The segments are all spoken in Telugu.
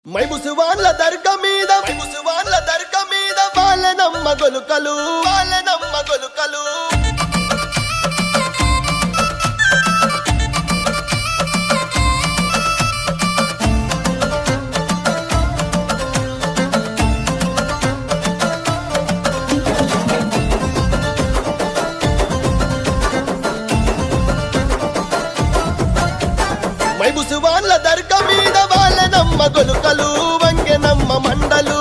మైముసువాన్ల దర్గా మీద వాళ్ళనమ్మ గొలుకలు మైముసువాన్ల దర్గా మీద వాళ్ళనమ్మ గొలుకలు వంగెనమ్మ మండలు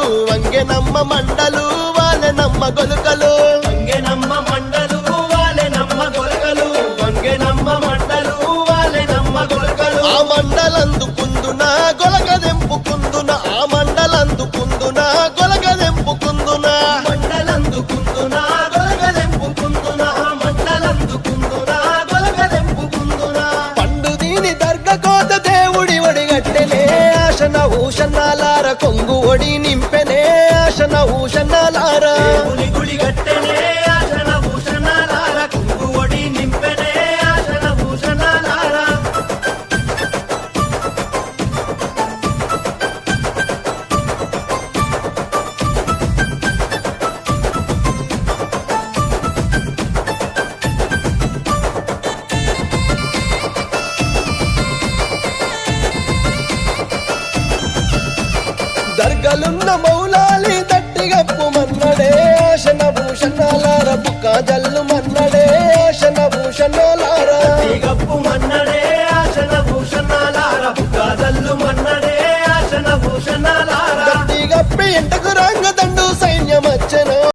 వాళ్ళనమ్మ గొలుకలు ఆ మండలందుకుందున గొలగదెంపుకుందున పండు దీని దర్గ కోత దేవుడి ఒడిగట్టెనే ఆశన ఊషన్నాలార కొంగు ఒడి నింపెనే ఆశన ఊషన్నాలార దర్గలున్న మౌలాలి తట్టిగప్పు మన్నడే ఆశన భూషణాలార బుక్కా జల